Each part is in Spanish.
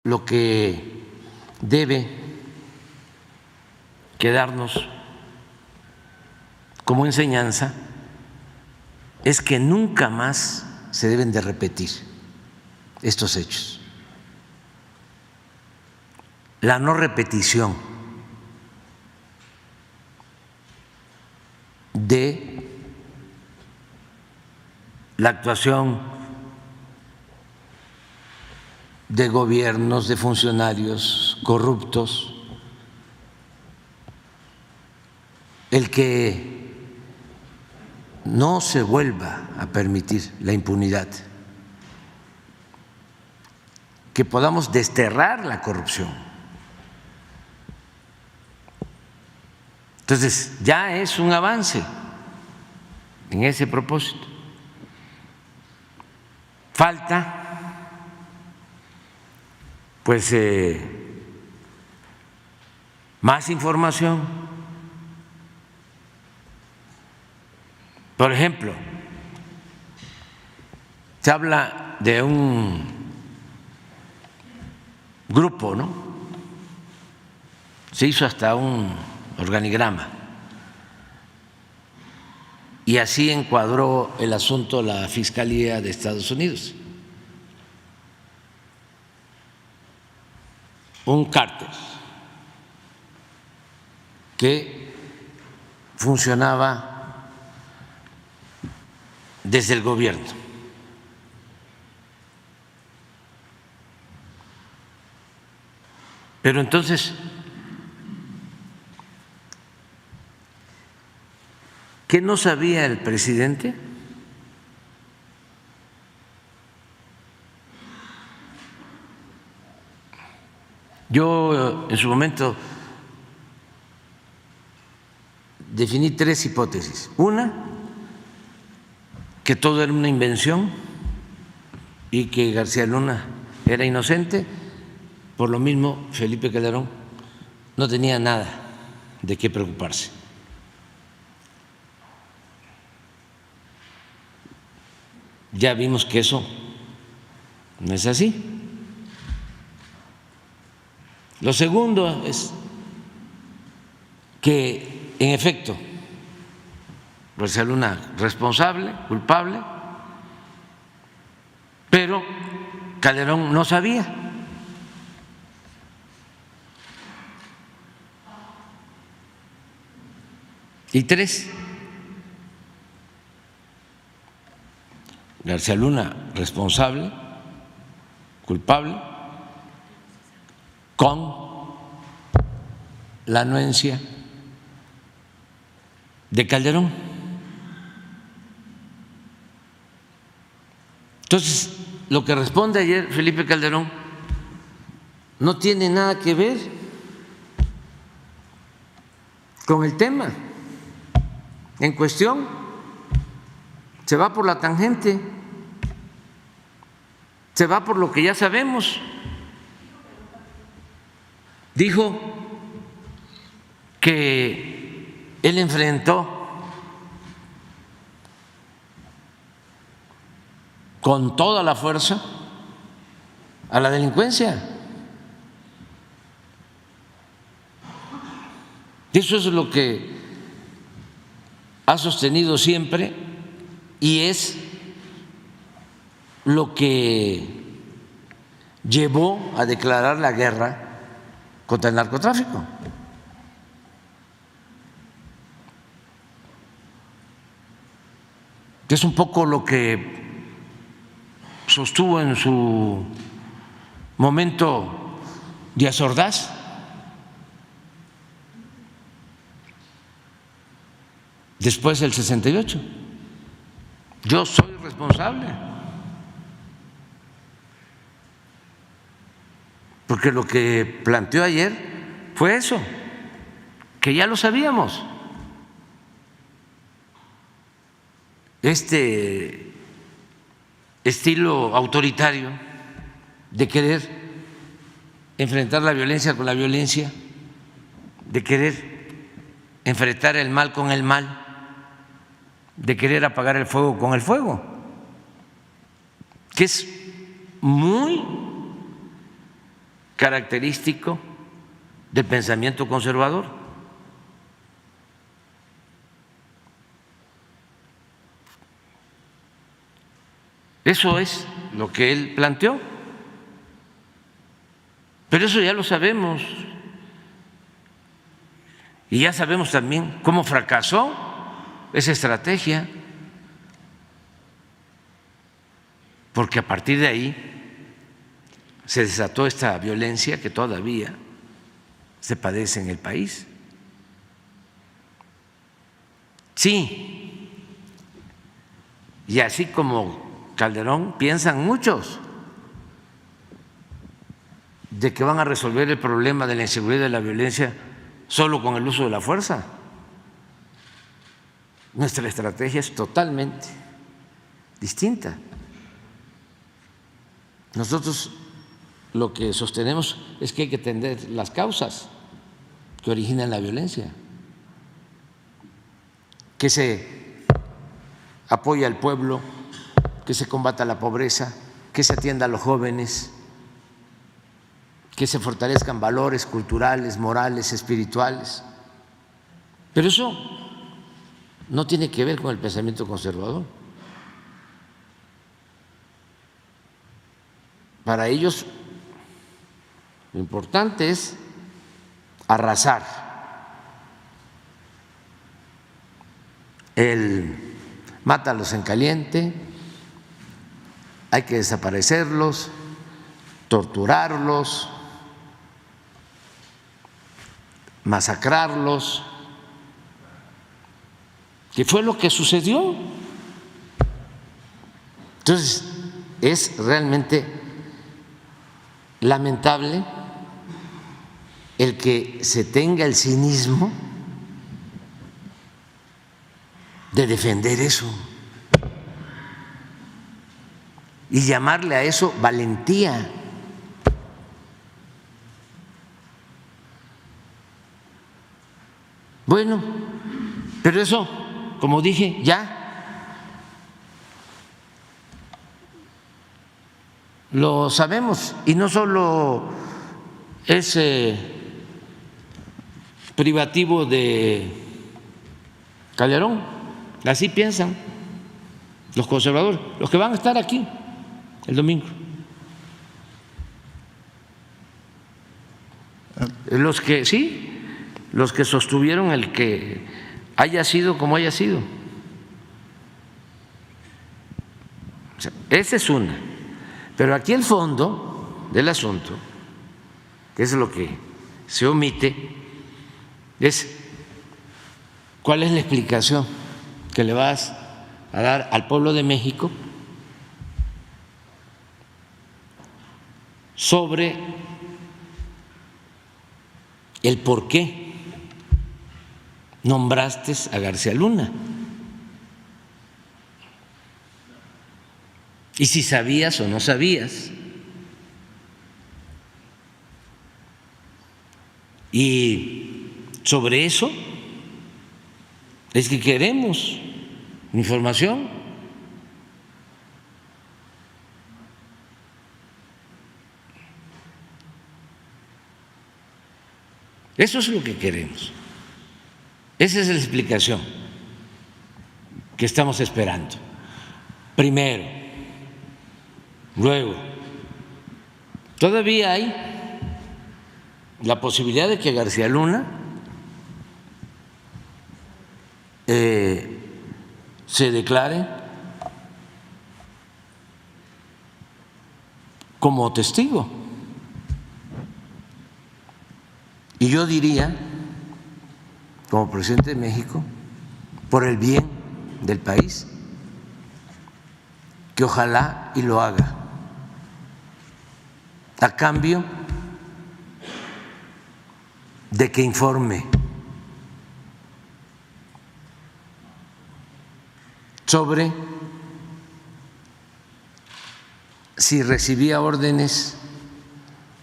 lo que debe quedarnos como enseñanza es que nunca más se deben de repetir estos hechos. La no repetición de la actuación de gobiernos, de funcionarios corruptos, el que no se vuelva a permitir la impunidad, que podamos desterrar la corrupción. Entonces, ya es un avance en ese propósito. Falta, pues, más información. Por ejemplo, se habla de un grupo, ¿no? Se hizo hasta un organigrama y así encuadró el asunto la Fiscalía de Estados Unidos. Un cártel que funcionaba desde el gobierno. Pero entonces, ¿qué no sabía el presidente? Yo en su momento definí tres hipótesis. Una, que todo era una invención y que García Luna era inocente. Por lo mismo, Felipe Calderón no tenía nada de qué preocuparse. Ya vimos que eso no es así. Lo segundo es que, en efecto, García Luna responsable, culpable, pero Calderón no sabía. Y tres, García Luna responsable, culpable, con la anuencia de Calderón. Entonces, lo que responde ayer Felipe Calderón no tiene nada que ver con el tema en cuestión, se va por la tangente, se va por lo que ya sabemos. Dijo que él enfrentó con toda la fuerza a la delincuencia. Eso es lo que ha sostenido siempre y es lo que llevó a declarar la guerra contra el narcotráfico. Es un poco lo que sostuvo en su momento Díaz Ordaz. Después del 68, yo soy responsable, porque lo que planteó ayer fue eso, que ya lo sabíamos. Este estilo autoritario de querer enfrentar la violencia con la violencia, de querer enfrentar el mal con el mal, de querer apagar el fuego con el fuego, que es muy característico del pensamiento conservador. Eso es lo que él planteó. Pero eso ya lo sabemos. Y ya sabemos también cómo fracasó esa estrategia, porque a partir de ahí se desató esta violencia que todavía se padece en el país. Sí, y así como Calderón, piensan muchos de que van a resolver el problema de la inseguridad y de la violencia solo con el uso de la fuerza. Nuestra estrategia es totalmente distinta. Nosotros lo que sostenemos es que hay que atender las causas que originan la violencia, que se apoya al pueblo, que se combata la pobreza, que se atienda a los jóvenes, que se fortalezcan valores culturales, morales, espirituales. Pero eso no tiene que ver con el pensamiento conservador. Para ellos lo importante es arrasar, el mátalos en caliente, hay que desaparecerlos, torturarlos, masacrarlos, que fue lo que sucedió. Entonces, es realmente lamentable el que se tenga el cinismo de defender eso y llamarle a eso valentía. Bueno, pero eso, como dije, ya lo sabemos, y no solo es privativo de Calderón, así piensan los conservadores, los que van a estar aquí el domingo, los que sí, los que sostuvieron el que haya sido como haya sido. O sea, esa es una. Pero aquí el fondo del asunto, que es lo que se omite, es cuál es la explicación que le vas a dar al pueblo de México sobre el por qué nombraste a García Luna y si sabías o no sabías. Y sobre eso es que queremos información. Eso es lo que queremos. Esa es la explicación que estamos esperando. Primero, luego, todavía hay la posibilidad de que García Luna se declare como testigo. Y yo diría, como presidente de México, por el bien del país, que ojalá y lo haga, a cambio de que informe sobre si recibía órdenes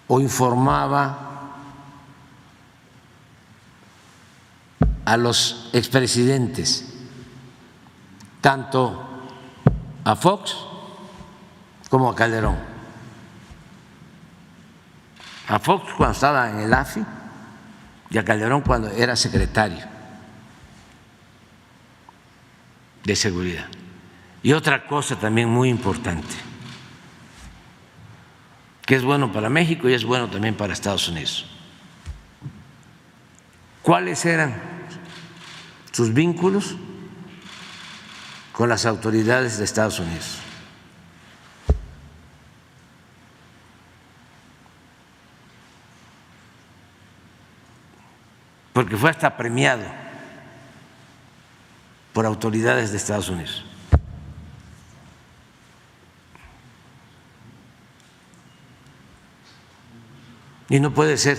o informaba a los expresidentes, tanto a Fox como a Calderón. a Fox cuando estaba en el AFI y a Calderón cuando era secretario de Seguridad. Y otra cosa también muy importante, que es bueno para México y es bueno también para Estados Unidos. ¿Cuáles eran sus vínculos con las autoridades de Estados Unidos? Porque fue hasta premiado por autoridades de Estados Unidos. Y no puede ser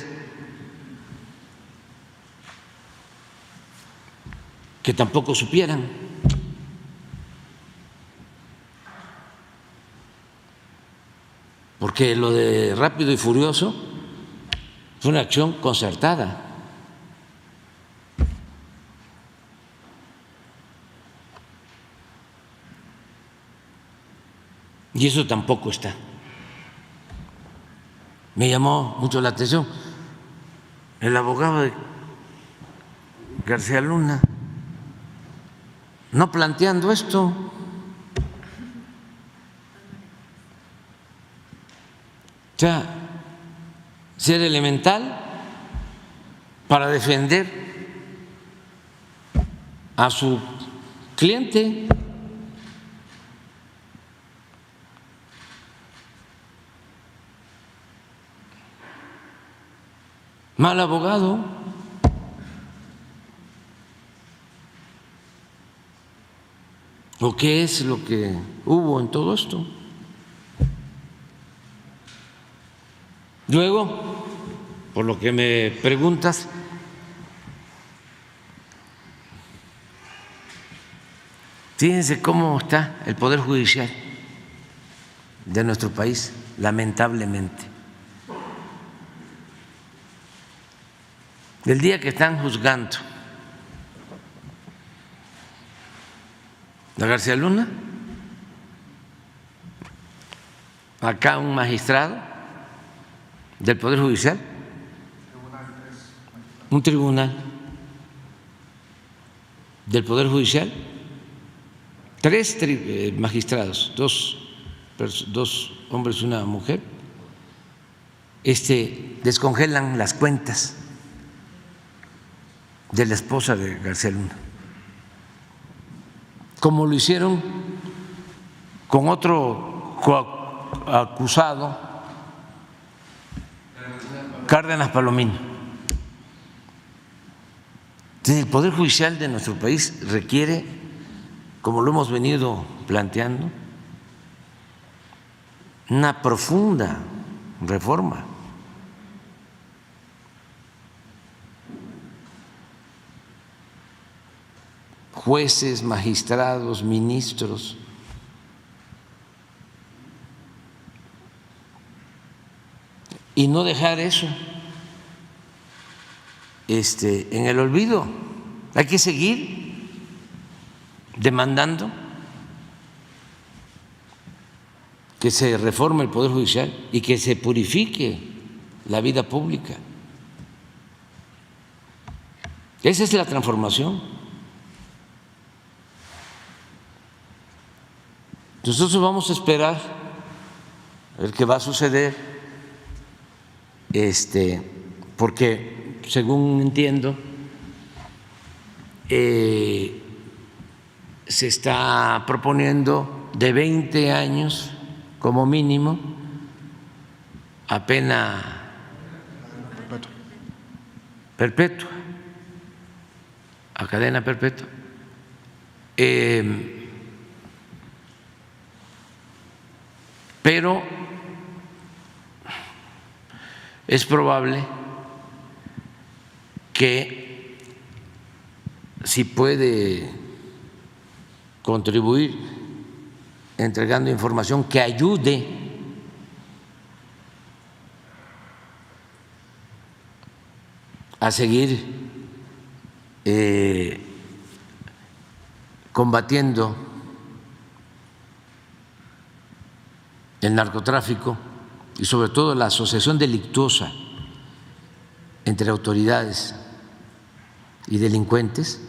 que tampoco supieran. Porque lo de Rápido y Furioso fue una acción concertada. Y eso tampoco está. Me llamó mucho la atención el abogado de García Luna no planteando esto. O sea, ser elemental para defender a su cliente. Mal abogado. ¿O qué es lo que hubo en todo esto? Luego, por lo que me preguntas, fíjense cómo está el Poder Judicial de nuestro país, lamentablemente. El día que están juzgando a García Luna, acá un magistrado del Poder Judicial, un tribunal del Poder Judicial, tres magistrados, dos hombres y una mujer, descongelan las cuentas de la esposa de García Luna, como lo hicieron con otro acusado, Cárdenas Palomino. Entonces, el Poder Judicial de nuestro país requiere, como lo hemos venido planteando, una profunda reforma. Jueces, magistrados, ministros. Y no dejar eso en el olvido. Hay que seguir demandando que se reforme el Poder Judicial y que se purifique la vida pública. Esa es la transformación. Nosotros vamos a esperar a ver qué va a suceder, porque según entiendo se está proponiendo de 20 años como mínimo a pena perpetua, a cadena perpetua. Pero es probable que si puede contribuir entregando información que ayude a seguir combatiendo el narcotráfico y sobre todo la asociación delictuosa entre autoridades y delincuentes,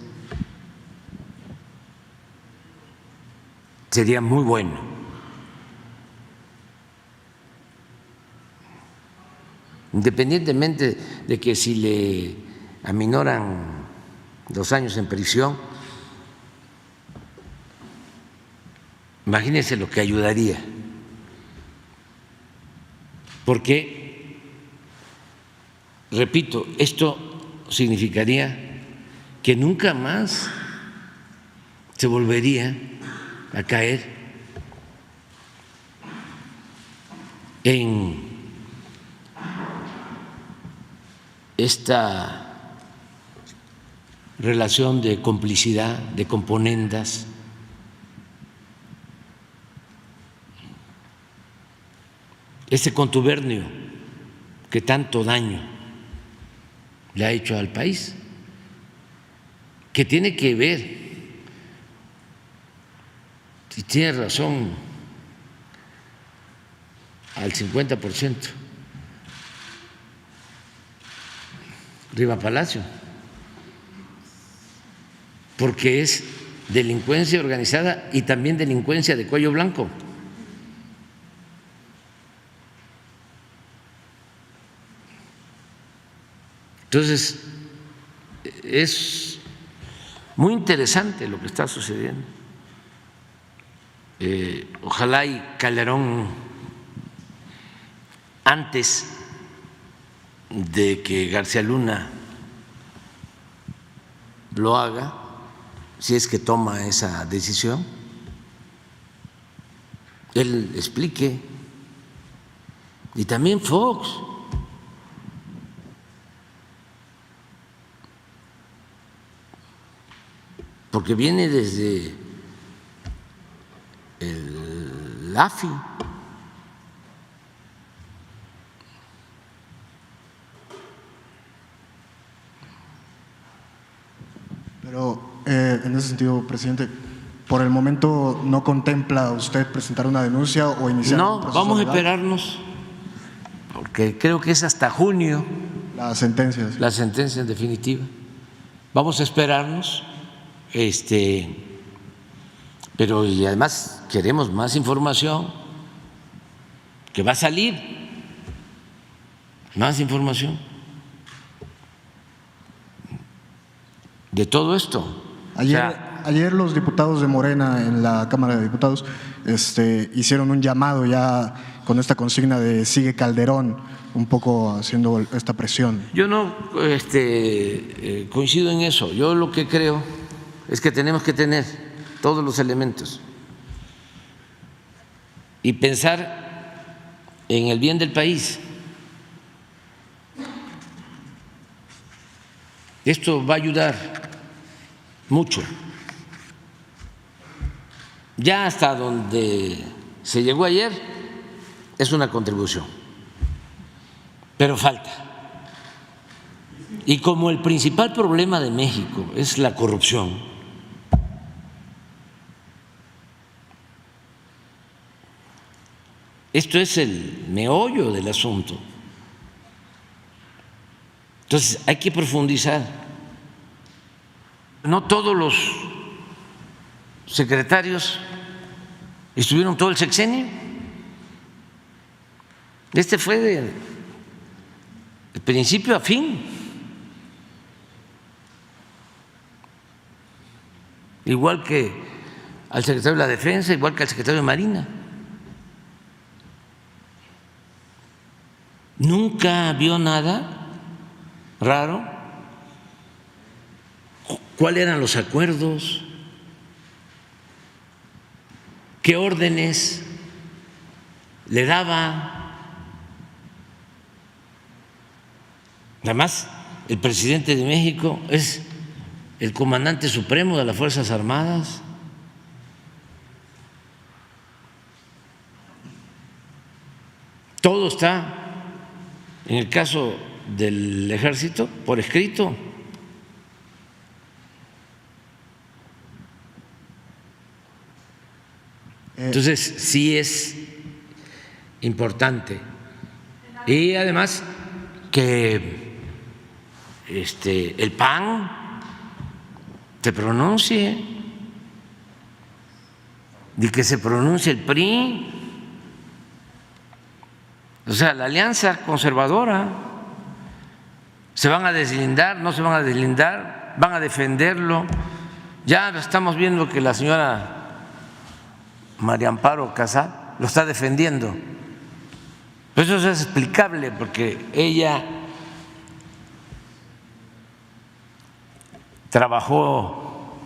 sería muy bueno. Independientemente de que si le aminoran los años en prisión, imagínense lo que ayudaría, porque, repito, esto significaría que nunca más se volvería a caer en esta relación de complicidad, de componendas, ese contubernio que tanto daño le ha hecho al país, que tiene que ver, y tiene razón al 50%, Riva Palacio, porque es delincuencia organizada y también delincuencia de cuello blanco. Entonces, es muy interesante lo que está sucediendo. Ojalá y Calderón, antes de que García Luna lo haga, si es que toma esa decisión, él explique, y también Fox, porque viene desde el AFI. Pero en ese sentido, presidente, ¿por el momento no contempla usted presentar una denuncia o iniciar un proceso Vamos legal? a esperarnos, porque creo que es hasta junio La sentencia. Sí. la sentencia en definitiva. Vamos a esperarnos, pero y además queremos más información, que va a salir más información de todo esto. Ayer los diputados de Morena en la Cámara de Diputados hicieron un llamado ya con esta consigna de sigue Calderón, un poco haciendo esta presión. Yo no coincido en eso. Yo lo que creo es que tenemos que tener todos los elementos y pensar en el bien del país. Esto va a ayudar mucho. Ya hasta donde se llegó ayer es una contribución, pero falta. Y como el principal problema de México es la corrupción, esto es el meollo del asunto. Entonces hay que profundizar. No todos los secretarios estuvieron todo el sexenio. Este fue de principio a fin. Igual que al secretario de la Defensa, igual que al secretario de Marina. Nunca vio nada raro. ¿Cuáles eran los acuerdos? ¿Qué órdenes le daba? Además, el presidente de México es el comandante supremo de las Fuerzas Armadas. Todo está, en el caso del Ejército, por escrito. Entonces, sí es importante Y además que el PAN se pronuncie y que se pronuncie el PRI. O sea, la alianza conservadora, ¿se van a deslindar? ¿No se van a deslindar? ¿Van a defenderlo? Ya estamos viendo que la señora María Amparo Casal lo está defendiendo. Pero eso es explicable porque ella trabajó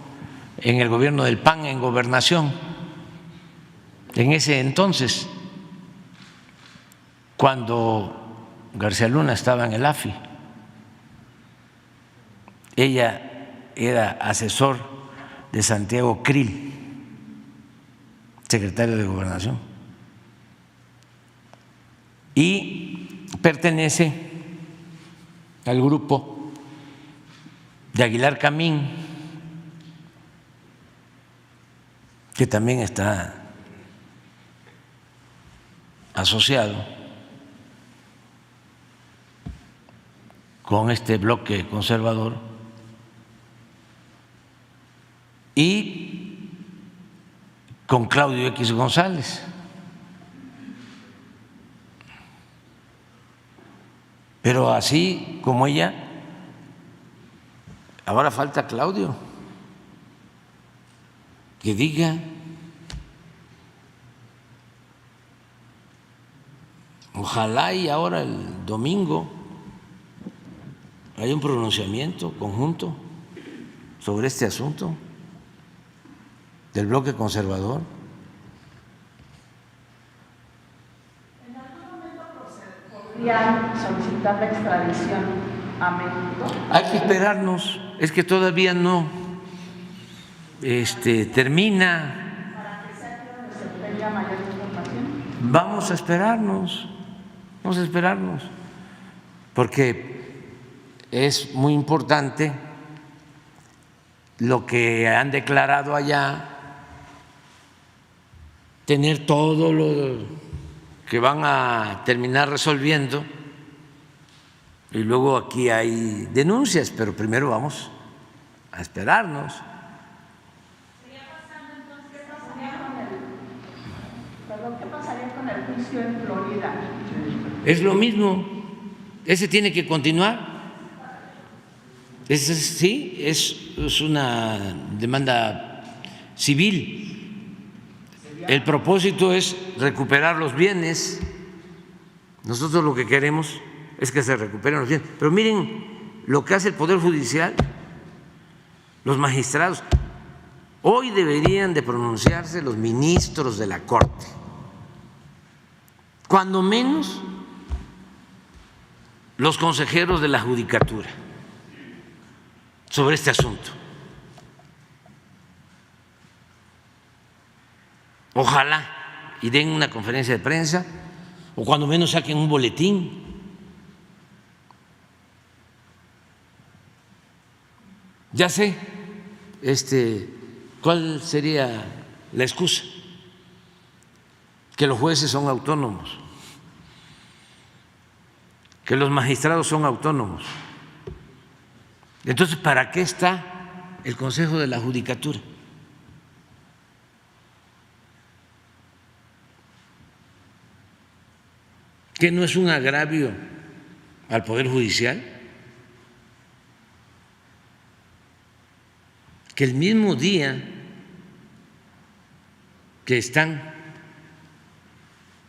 en el gobierno del PAN en gobernación en ese entonces, cuando García Luna estaba en el AFI. Ella era asesor de Santiago Krill, secretario de Gobernación, y pertenece al grupo de Aguilar Camín, que también está asociado con este bloque conservador, y con Claudio X González. Pero así como ella, ahora falta Claudio, que diga. Ojalá y ahora el domingo haya un pronunciamiento conjunto sobre este asunto del bloque conservador. ¿En algún momento podrían solicitar la extradición a México? Hay que esperarnos, es que todavía no termina. Para que sea que se obtenga mayor información. Vamos a esperarnos, porque es muy importante lo que han declarado allá, tener todo lo que van a terminar resolviendo, y luego aquí hay denuncias, pero primero vamos a esperarnos. ¿Qué pasaría con el juicio en Florida? Es lo mismo, ese tiene que continuar. Ese sí, es una demanda civil. El propósito es recuperar los bienes. Nosotros lo que queremos es que se recuperen los bienes. Pero miren lo que hace el Poder Judicial, los magistrados. Hoy deberían de pronunciarse los ministros de la Corte, cuando menos los consejeros de la Judicatura, sobre este asunto. Ojalá y den una conferencia de prensa, o cuando menos saquen un boletín. Ya sé cuál sería la excusa: que los jueces son autónomos, que los magistrados son autónomos. Entonces, ¿para qué está el Consejo de la Judicatura? ¿Que no es un agravio al Poder Judicial? Que el mismo día que están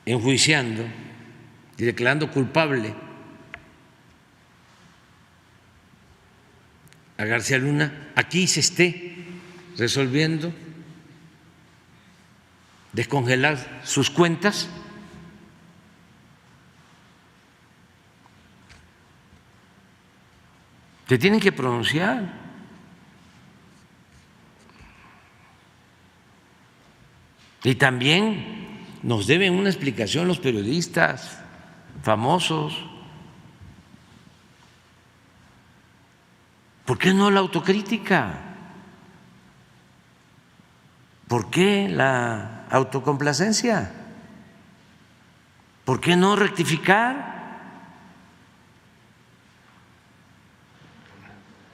enjuiciando y declarando culpable a García Luna, aquí se esté resolviendo descongelar sus cuentas. Se tienen que pronunciar. Y también nos deben una explicación los periodistas famosos. ¿Por qué no la autocrítica? ¿Por qué la autocomplacencia? ¿Por qué no rectificar?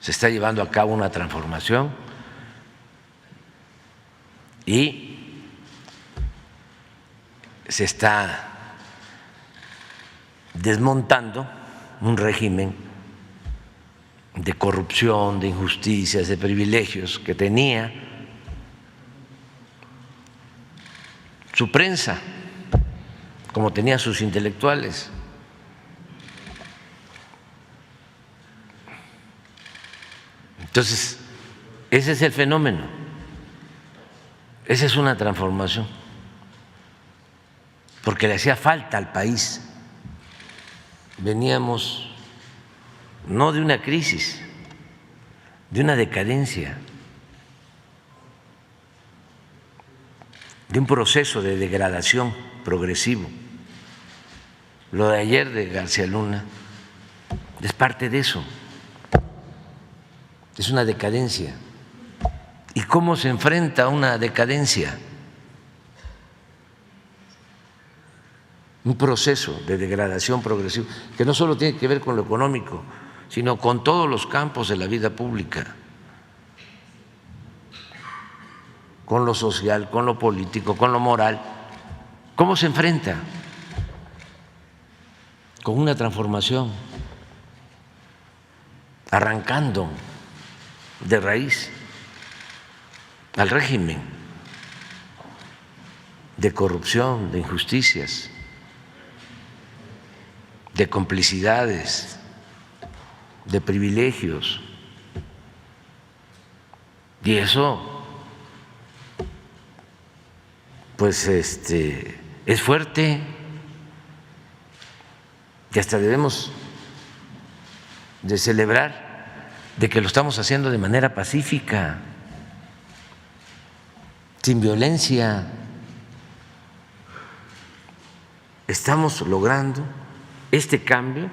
se está llevando a cabo una transformación y se está desmontando un régimen de corrupción, de injusticias, de privilegios que tenía su prensa, como tenía sus intelectuales. Entonces, ese es el fenómeno, esa es una transformación, porque le hacía falta al país. Veníamos no de una crisis, de una decadencia, de un proceso de degradación progresivo. Lo de ayer de García Luna es parte de eso, es una decadencia. ¿Y cómo se enfrenta a una decadencia? Un proceso de degradación progresiva que no solo tiene que ver con lo económico, sino con todos los campos de la vida pública, con lo social, con lo político, con lo moral. ¿Cómo se enfrenta? Con una transformación, arrancando de raíz al régimen de corrupción, de injusticias, de complicidades, de privilegios. Y eso, pues, es fuerte, y hasta debemos de celebrar de que lo estamos haciendo de manera pacífica, sin violencia. Estamos logrando este cambio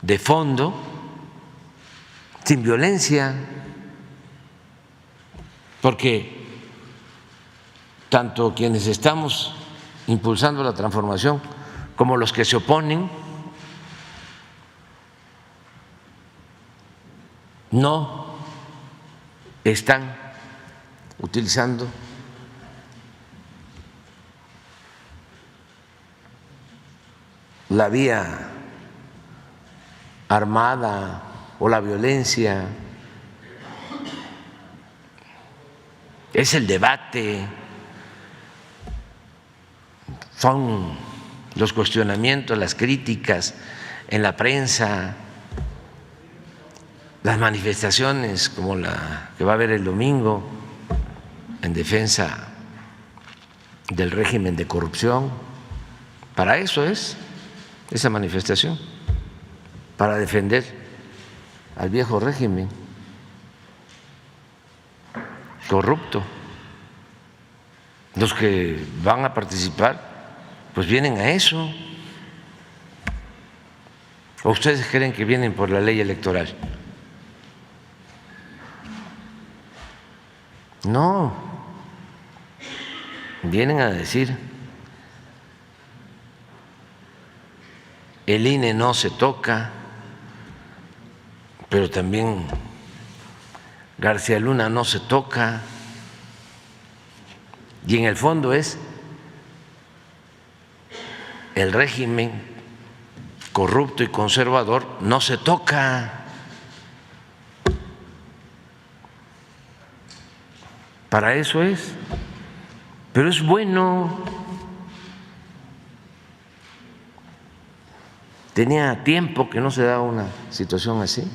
de fondo sin violencia, porque tanto quienes estamos impulsando la transformación como los que se oponen no están utilizando la vía armada o la violencia. Es el debate, son los cuestionamientos, las críticas en la prensa, las manifestaciones como la que va a haber el domingo en defensa del régimen de corrupción. Para eso es esa manifestación, para defender al viejo régimen corrupto. Los que van a participar pues vienen a eso. ¿O ustedes creen que vienen por la ley electoral? No, vienen a decir: el INE no se toca, pero también García Luna no se toca. Y en el fondo es el régimen corrupto y conservador no se toca. Para eso es, pero es bueno. Tenía tiempo que no se daba una situación así.